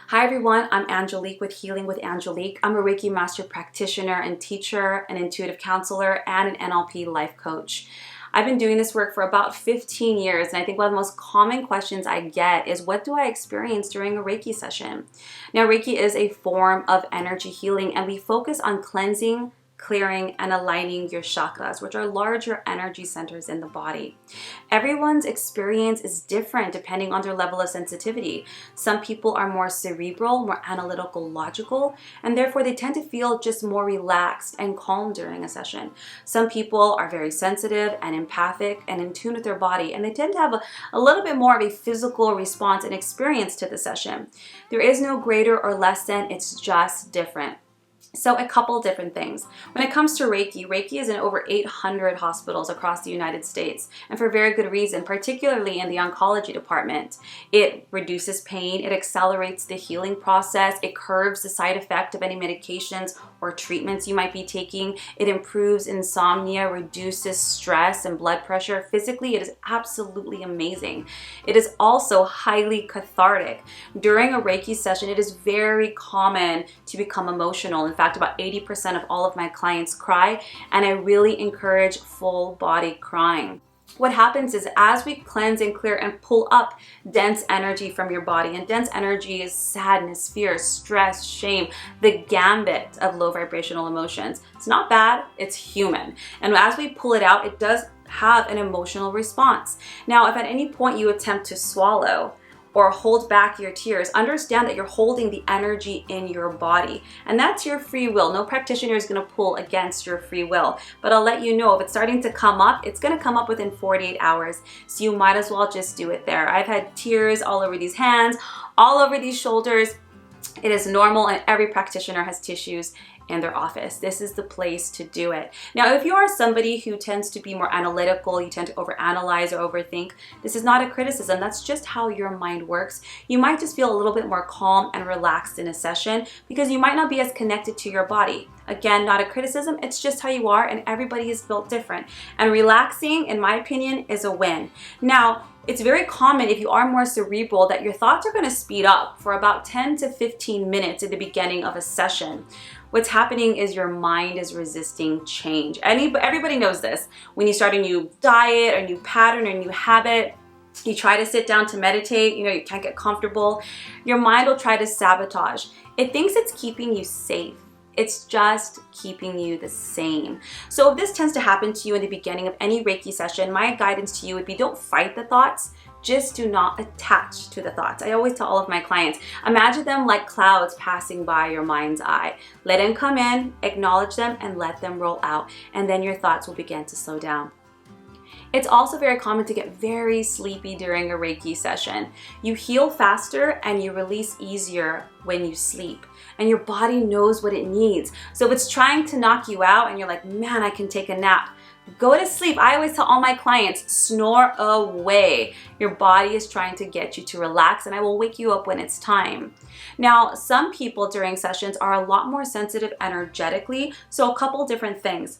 Hi everyone, I'm Angelic with Healing with Angelic. I'm a Reiki Master Practitioner and teacher, an intuitive counselor, and an NLP life coach. I've been doing this work for about 15 years, and I think one of the most common questions I get is, what do I experience during a Reiki session? Now, Reiki is a form of energy healing, and we focus on cleansing, clearing, and aligning your chakras, which are larger energy centers in the body. Everyone's experience is different depending on their level of sensitivity. Some people are more cerebral, more analytical, logical, and therefore they tend to feel just more relaxed and calm during a session. Some people are very sensitive and empathic and in tune with their body, and they tend to have a little bit more of a physical response and experience to the session. There is no greater or less than, it's just different. So a couple different things. When it comes to Reiki, Reiki is in over 800 hospitals across the United States, and for very good reason, particularly in the oncology department. It reduces pain, it accelerates the healing process, it curbs the side effect of any medications or treatments you might be taking, it improves insomnia, reduces stress and blood pressure. Physically, it is absolutely amazing. It is also highly cathartic. During a Reiki session, it is very common to become emotional. In fact, about 80% of all of my clients cry, and I really encourage full body crying. What happens is, as we cleanse and clear and pull up dense energy from your body, and dense energy is sadness, fear, stress, shame, the gambit of low vibrational emotions. It's not bad, it's human. And as we pull it out, it does have an emotional response. Now, if at any point you attempt to swallow or hold back your tears, understand that you're holding the energy in your body, and that's your free will. No practitioner is going to pull against your free will, but I'll let you know if it's starting to come up, it's going to come up within 48 hours, so you might as well just do it there. I've had tears all over these hands, all over these shoulders. It is normal, and every practitioner has tissues in their office. This is the place to do it. Now, if you are somebody who tends to be more analytical, you tend to overanalyze or overthink, this is not a criticism. That's just how your mind works. You might just feel a little bit more calm and relaxed in a session because you might not be as connected to your body. Again, not a criticism, it's just how you are, and everybody is built different. And relaxing, in my opinion, is a win. Now, it's very common if you are more cerebral that your thoughts are going to speed up for about 10 to 15 minutes at the beginning of a session. What's happening is your mind is resisting change. Everybody knows this. When you start a new diet, a new pattern, a new habit, you try to sit down to meditate, you can't get comfortable, your mind will try to sabotage. It thinks it's keeping you safe. It's just keeping you the same. So if this tends to happen to you in the beginning of any Reiki session, my guidance to you would be, don't fight the thoughts. Just do not attach to the thoughts. I always tell all of my clients, imagine them like clouds passing by your mind's eye. Let them come in, acknowledge them, and let them roll out. And then your thoughts will begin to slow down. It's also very common to get very sleepy during a Reiki session. You heal faster and you release easier when you sleep. And your body knows what it needs. So if it's trying to knock you out and you're like, man, I can take a nap, go to sleep. I always tell all my clients, snore away. Your body is trying to get you to relax, and I will wake you up when it's time. Now, some people during sessions are a lot more sensitive energetically, so a couple different things.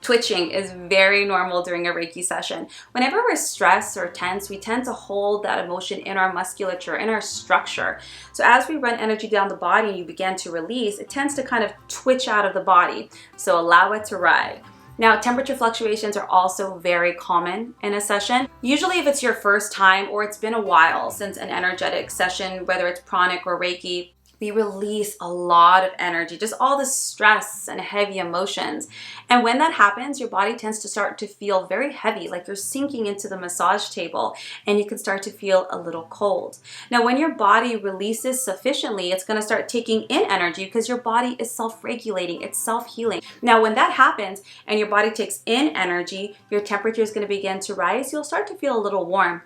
Twitching is very normal during a Reiki session. Whenever we're stressed or tense, we tend to hold that emotion in our musculature, in our structure. So as we run energy down the body and you begin to release, it tends to kind of twitch out of the body. So allow it to ride. Now, temperature fluctuations are also very common in a session. Usually if it's your first time or it's been a while since an energetic session, whether it's pranic or Reiki, we release a lot of energy, just all the stress and heavy emotions. And when that happens, your body tends to start to feel very heavy, like you're sinking into the massage table, and you can start to feel a little cold. Now, when your body releases sufficiently, it's going to start taking in energy because your body is self-regulating, it's self-healing. Now, when that happens and your body takes in energy, your temperature is going to begin to rise. You'll start to feel a little warm.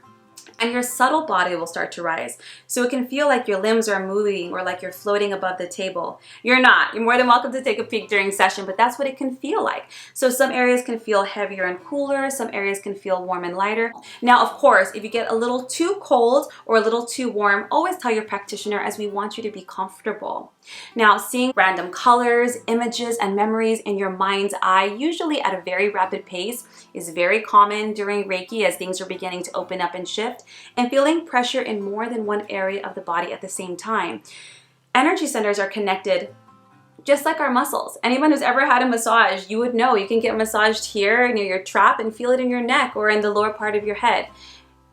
And your subtle body will start to rise. So it can feel like your limbs are moving or like you're floating above the table. You're not. You're more than welcome to take a peek during session, but that's what it can feel like. So some areas can feel heavier and cooler. Some areas can feel warm and lighter. Now, of course, if you get a little too cold or a little too warm, always tell your practitioner, as we want you to be comfortable. Now, seeing random colors, images, and memories in your mind's eye, usually at a very rapid pace, is very common during Reiki as things are beginning to open up and shift. effect, and feeling pressure in more than one area of the body at the same time. Energy centers are connected just like our muscles. Anyone who's ever had a massage, you would know you can get massaged here near your trap and feel it in your neck or in the lower part of your head.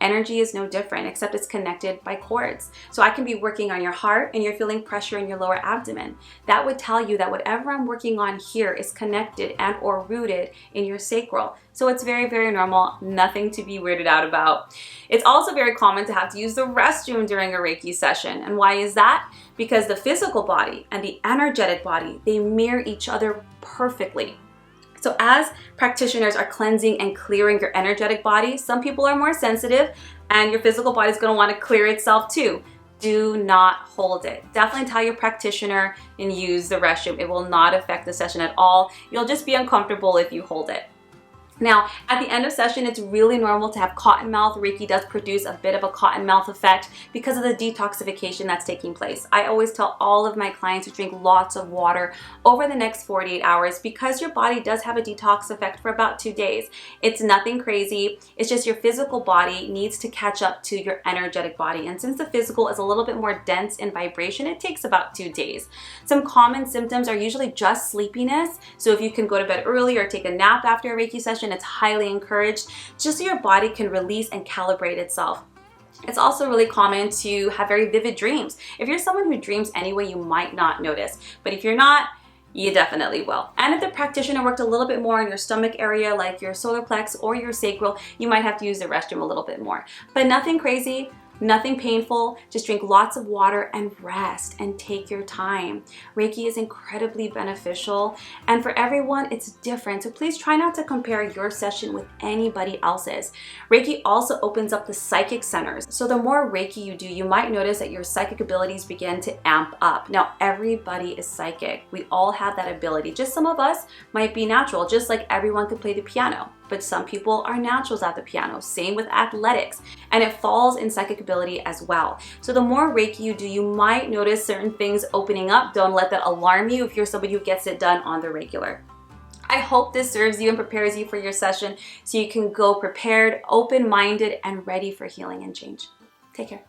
Energy is no different, except it's connected by cords. So I can be working on your heart and you're feeling pressure in your lower abdomen. That would tell you that whatever I'm working on here is connected and or rooted in your sacral. So it's very, very normal, nothing to be weirded out about. It's also very common to have to use the restroom during a Reiki session. And why is that? Because the physical body and the energetic body, they mirror each other perfectly. So as practitioners are cleansing and clearing your energetic body, some people are more sensitive and your physical body is going to want to clear itself too. Do not hold it. Definitely tell your practitioner and use the restroom. It will not affect the session at all. You'll just be uncomfortable if you hold it. Now, at the end of session, it's really normal to have cotton mouth. Reiki does produce a bit of a cotton mouth effect because of the detoxification that's taking place. I always tell all of my clients to drink lots of water over the next 48 hours because your body does have a detox effect for about 2 days. It's nothing crazy. It's just your physical body needs to catch up to your energetic body. And since the physical is a little bit more dense in vibration, it takes about 2 days. Some common symptoms are usually just sleepiness. So if you can go to bed early or take a nap after a Reiki session, it's highly encouraged just so your body can release and calibrate itself. It's also really common to have very vivid dreams. If you're someone who dreams anyway, you might not notice, but if you're not, you definitely will. And if the practitioner worked a little bit more in your stomach area, like your solar plex or your sacral, you might have to use the restroom a little bit more. But nothing crazy. Nothing painful, just drink lots of water and rest and take your time. Reiki is incredibly beneficial and for everyone it's different, so please try not to compare your session with anybody else's. Reiki also opens up the psychic centers, so the more Reiki you do, you might notice that your psychic abilities begin to amp up. Now everybody is psychic, we all have that ability, just some of us might be natural, just like everyone could play the piano. But some people are naturals at the piano, same with athletics, and it falls in psychic ability as well. So the more Reiki you do, you might notice certain things opening up. Don't let that alarm you if you're somebody who gets it done on the regular. I hope this serves you and prepares you for your session so you can go prepared, open-minded, and ready for healing and change. Take care.